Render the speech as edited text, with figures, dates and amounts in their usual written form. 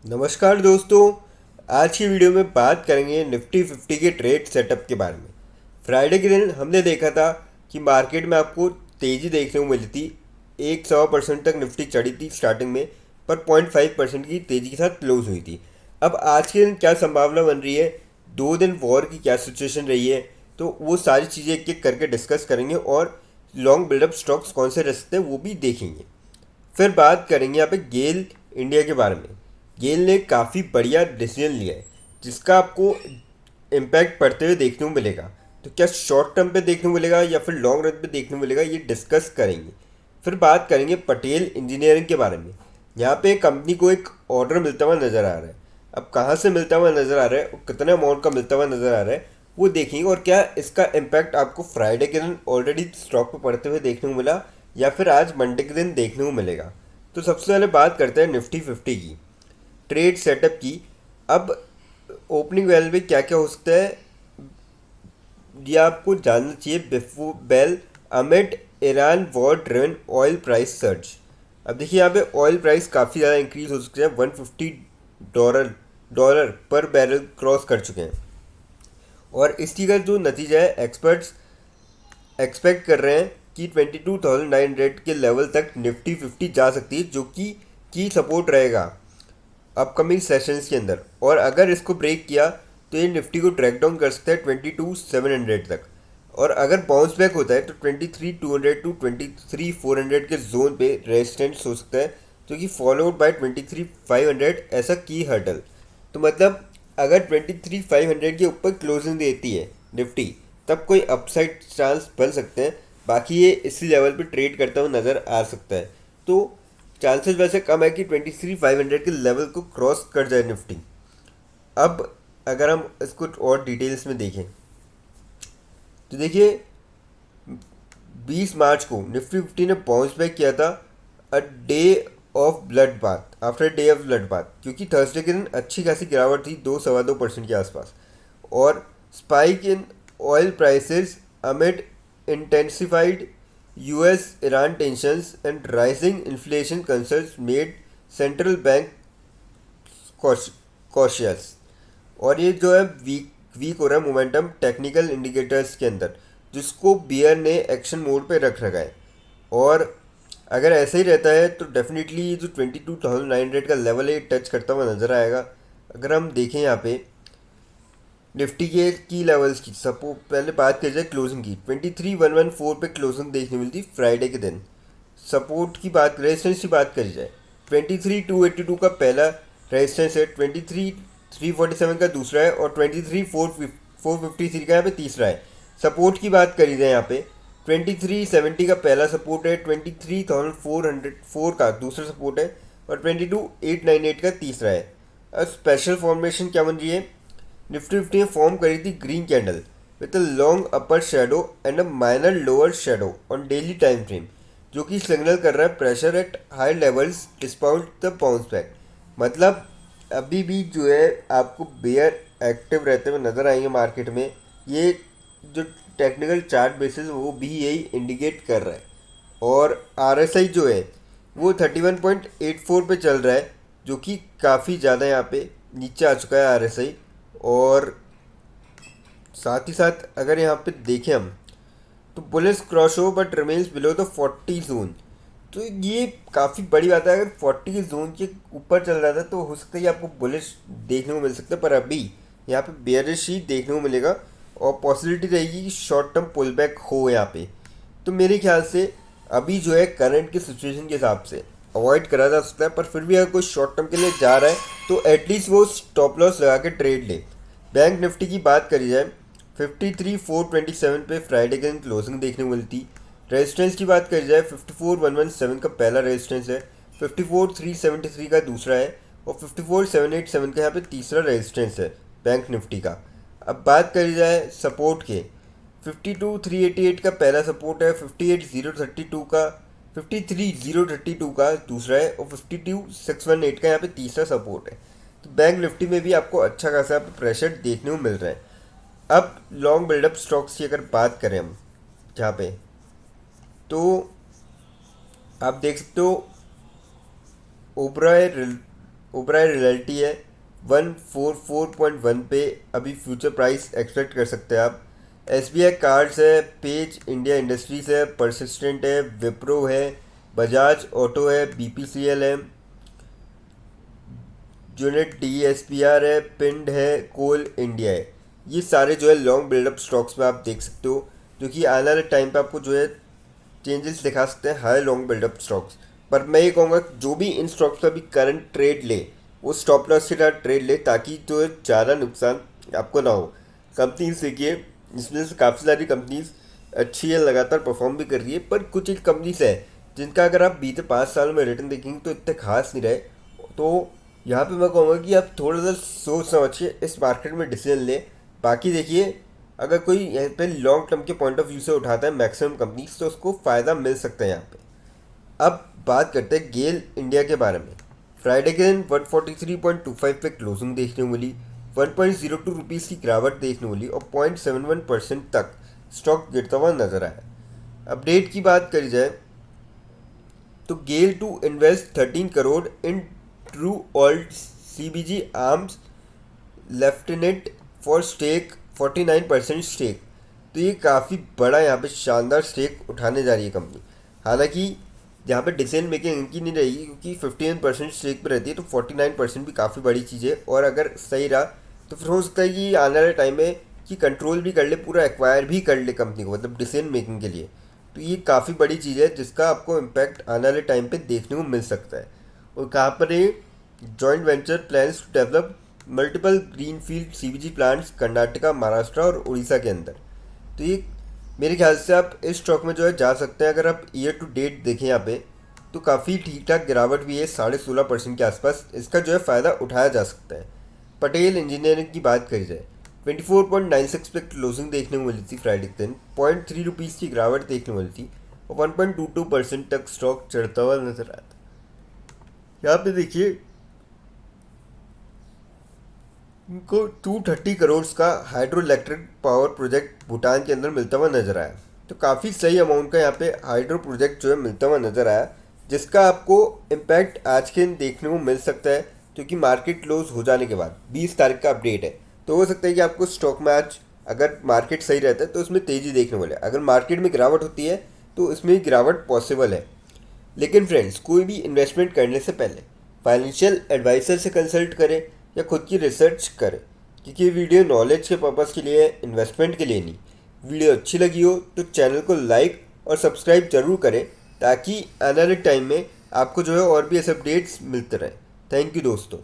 नमस्कार दोस्तों। आज की वीडियो में बात करेंगे निफ्टी 50 के ट्रेड सेटअप के बारे में। फ्राइडे के दिन हमने देखा था कि मार्केट में आपको तेज़ी देखने को मिली थी। 1.25% तक निफ्टी चढ़ी थी स्टार्टिंग में, पर 0.5% की तेज़ी के साथ क्लोज हुई थी। अब आज के दिन क्या संभावना बन रही है, 2 दिन वॉर की क्या सिचुएशन रही है, तो वो सारी चीज़ें एक एक करके डिस्कस करेंगे और लॉन्ग बिल्डअप स्टॉक्स कौन से रह सकते हैं वो भी देखेंगे। फिर बात करेंगे यहाँ पे गेल इंडिया के बारे में। गेल ने काफ़ी बढ़िया डिसीजन लिया है जिसका आपको इम्पैक्ट पड़ते हुए देखने को मिलेगा। तो क्या शॉर्ट टर्म पे देखने को मिलेगा या फिर लॉन्ग रन पे देखने को मिलेगा, ये डिस्कस करेंगे। फिर बात करेंगे पटेल इंजीनियरिंग के बारे में। यहाँ पे कंपनी को एक ऑर्डर मिलता हुआ नज़र आ रहा है। अब कहाँ से मिलता हुआ नज़र आ रहा है और कितने अमाउंट का मिलता हुआ नज़र आ रहा है वो देखेंगे, और क्या इसका इम्पैक्ट आपको फ्राइडे के दिन ऑलरेडी स्टॉक पे पड़ते हुए देखने को मिला या फिर आज मंडे के दिन देखने को मिलेगा। तो सबसे पहले बात करते हैं निफ्टी 50 की, ट्रेड सेटअप की। अब ओपनिंग वैल्यू में क्या क्या हो सकता है ये आपको जानना चाहिए। Before bell amid Iran war driven oil price surge. अब देखिए यहाँ पे ऑयल प्राइस काफ़ी ज़्यादा इंक्रीज हो चुके हैं, $150 डॉलर पर बैरल क्रॉस कर चुके हैं। और इसी का जो नतीजा है, एक्सपर्ट्स एक्सपेक्ट कर रहे हैं कि 22,900 के लेवल तक निफ्टी 50 जा सकती है, जो कि की सपोर्ट रहेगा अपकमिंग सेशंस के अंदर। और अगर इसको ब्रेक किया तो ये निफ्टी को ट्रैक डाउन कर सकता है 22,700 तक। और अगर बाउंस बैक होता है तो 23,200 टू 23,400 के जोन पे रेजिस्टेंस हो सकता है, जो कि फॉलोड बाय 23,500 ऐसा की हर्डल। तो मतलब अगर 23,500 के ऊपर क्लोजिंग देती है निफ्टी, तब कोई अपसाइड चांस बन सकते हैं। बाकी ये इसी लेवल पे ट्रेड करता हुआ नज़र आ सकता है। तो चांसेस वैसे कम है कि 23,500 के लेवल को क्रॉस कर जाए निफ्टी। अब अगर हम इसको और डिटेल्स में देखें तो देखिए, 20 मार्च को निफ्टी 50 ने बाउंस बैक किया था a day of blood bath, after day of blood bath, क्योंकि थर्सडे के दिन अच्छी खासी गिरावट थी 2-2.25% के आसपास। और spike in oil prices amid intensified US Iran tensions and rising inflation concerns made central bank cautious. और ये जो है वीक वीक हो रहा है मोमेंटम टेक्निकल इंडिकेटर्स के अंदर, जिसको बियर ने एक्शन मोड पे रख रखा है। और अगर ऐसा ही रहता है तो डेफिनेटली ये जो 22,900 का लेवल है टच करता हुआ नज़र आएगा। अगर हम देखें यहाँ पे निफ्टी के की लेवल्स की, सपो पहले बात करी जाए क्लोजिंग की, 23,114 पे क्लोजिंग देखने मिलती फ्राइडे के दिन। सपोर्ट की बात, रेजिस्टेंस की बात करी जाए, 23,282 का पहला रेजिस्टेंस है, 23,347 का दूसरा है और 23,453 का यहाँ पे तीसरा है। सपोर्ट की बात करी जाए यहाँ पे, 23,70 का पहला सपोर्ट है, 23,404 का दूसरा सपोर्ट है और 22,898 का तीसरा है। अब स्पेशल फॉर्मेशन क्या बन रही है, निफ्टी 50 ने फॉर्म करी थी green candle with a long upper shadow and a minor lower shadow on daily time frame, जो कि सिग्नल कर रहा है pressure at high levels despite the bounce back. मतलब अभी भी जो है आपको बेयर एक्टिव रहते हुए नज़र आएंगे मार्केट में। ये जो टेक्निकल चार्ट बेसिस वो भी यही इंडिकेट कर रहा है। और आरएसआई जो है वो 31.84 पे चल रहा है, जो कि काफ़ी ज़्यादा यहाँ पे नीचे आ चुका है आरएसआई। और साथ ही साथ अगर यहाँ पे देखें हम, तो बुलिस क्रॉस हो but remains below the 40 zone. तो ये काफ़ी बड़ी बात है। अगर 40 के जोन के ऊपर चल रहा था तो हो सकता है कि आपको बुलिश देखने को मिल सकता है, पर अभी यहाँ पे बेयरिश ही देखने को मिलेगा और पॉसिबिलिटी रहेगी कि शॉर्ट टर्म पुल बैक हो यहाँ पे। तो मेरे ख्याल से अभी जो है करंट की सिचुएशन के हिसाब से अवॉइड करा जा सकता है, पर फिर भी अगर कोई शॉर्ट टर्म के लिए जा रहा है तो एटलीस्ट वो स्टॉप लॉस लगा के ट्रेड ले। बैंक निफ्टी की बात करी जाए, 53,427 पे फ्राइडे के दिन क्लोजिंग देखने को मिलती। रेजिस्टेंस की बात करी जाए, 54,117 का पहला रेजिस्टेंस है, 54,373 का दूसरा है और 54,787 का यहाँ पे तीसरा रेजिस्टेंस है बैंक निफ्टी का। अब बात करी जाए सपोर्ट के, 52,388 का पहला सपोर्ट है, 58,032 का 53,032 का दूसरा है और 52,618 का यहाँ पे तीसरा सपोर्ट है। तो बैंक निफ्टी में भी आपको अच्छा खासा प्रेशर देखने को मिल रहा है। अब लॉन्ग बिल्डअप स्टॉक्स की अगर बात करें हम जहाँ पे, तो आप देख सकते हो ओबराय ओबराय रियल्टी है 144.1 पे अभी फ्यूचर प्राइस एक्सपेक्ट कर सकते हैं आप। SBI कार्ड्स है, पेज इंडिया इंडस्ट्रीज है, परसिस्टेंट है, विप्रो है, बजाज ऑटो है, BPCL है, यूनिट DSPR है, पिंड है, कोल इंडिया है। ये सारे जो है लॉन्ग बिल्डअप स्टॉक्स में आप देख सकते हो, जो कि आने वाले टाइम पे आपको जो है चेंजेस दिखा सकते हैं हाई लॉन्ग बिल्डअप स्टॉक्स। पर मैं ये कहूँगा कि जो भी इन स्टॉक्स पर अभी करंट ट्रेड ले वो स्टॉप लॉस के साथ ट्रेड ले, ताकि जो है ज़्यादा नुकसान आपको ना हो। कंपनीज देखिए, इसमें से काफ़ी सारी कंपनीज अच्छी है, लगातार परफॉर्म भी कर रही है, पर कुछ एक कंपनीज है जिनका अगर आप बीते 5 सालों में रिटर्न देखेंगे तो इतने खास नहीं रहे। तो यहाँ पे मैं कहूँगा कि आप थोड़ा सा सोच समझ के इस मार्केट में डिसीजन लें। बाकी देखिए, अगर कोई यहाँ पे लॉन्ग टर्म के पॉइंट ऑफ व्यू से उठाता है मैक्सिमम कंपनीज, तो उसको फ़ायदा मिल सकता है यहाँ पे। अब बात करते हैं गेल इंडिया के बारे में। फ्राइडे के दिन 143.25 पे क्लोजिंग देखने को मिली, 1.02 रुपीज़ की गिरावट देखने को मिली और 0.71% तक स्टॉक गिरता हुआ नजर आया। अपडेट की बात करी जाए तो GAIL to invest 13 crore in true alt CBG arms lieutenant for stake 49% stake. तो ये काफ़ी बड़ा यहाँ पे शानदार स्टेक उठाने जा रही है कंपनी। हालांकि यहाँ पे डिसीजन मेकिंग इनकी नहीं रहेगी, क्योंकि 51% स्टेक पे रहती है, तो 49% भी काफ़ी बड़ी चीज़ है। और अगर सही रहा तो फिर हो सकता है कि आने वाले टाइम में कि कंट्रोल भी कर ले, पूरा एक्वायर भी कर ले कंपनी को, मतलब डिसीजन मेकिंग के लिए। तो ये काफ़ी बड़ी चीज़ है जिसका आपको इम्पैक्ट आने वाले टाइम पे देखने को मिल सकता है। और कहाँ पर ये joint venture plans to develop multiple greenfield CBG plants Karnataka, Maharashtra और उड़ीसा के अंदर। तो ये मेरे ख्याल से आप इस स्टॉक में जो है जा सकते हैं। अगर आप ईयर टू डेट देखें यहाँ पे तो काफ़ी ठीक ठाक गिरावट भी है, 16.5% के आसपास। इसका जो है फ़ायदा उठाया जा सकता है। पटेल इंजीनियरिंग की बात करी जाए, 24.96 पे क्लोजिंग देखने को मिली थी फ्राइडे के दिन, 0.3 रुपीज़ की गिरावट देखने को मिली थी और 1.22% तक स्टॉक चढ़ता हुआ नजर आया था। यहाँ पे देखिए, इनको 230 करोड़ का hydro electric power project Bhutan के अंदर मिलता हुआ नजर आया। तो काफ़ी सही अमाउंट का यहाँ पे हाइड्रो प्रोजेक्ट जो है मिलता हुआ नजर आया, जिसका आपको इम्पैक्ट आज के दिन देखने को मिल सकता है, क्योंकि मार्केट क्लोज हो जाने के बाद 20 तारीख का अपडेट है। तो हो सकता है कि आपको स्टॉक में आज, अगर मार्केट सही रहता है तो उसमें तेज़ी देखने को मिले, अगर मार्केट में गिरावट होती है तो इसमें गिरावट पॉसिबल है। लेकिन फ्रेंड्स, कोई भी इन्वेस्टमेंट करने से पहले फाइनेंशियल एडवाइज़र से कंसल्ट करें या खुद की रिसर्च करें, क्योंकि ये वीडियो नॉलेज के पर्पज़ के लिए है, इन्वेस्टमेंट के लिए नहीं। वीडियो अच्छी लगी हो तो चैनल को लाइक और सब्सक्राइब जरूर करें, ताकि आने वाले टाइम में आपको जो है और भी ऐसे अपडेट्स मिलते रहें। थैंक यू दोस्तों।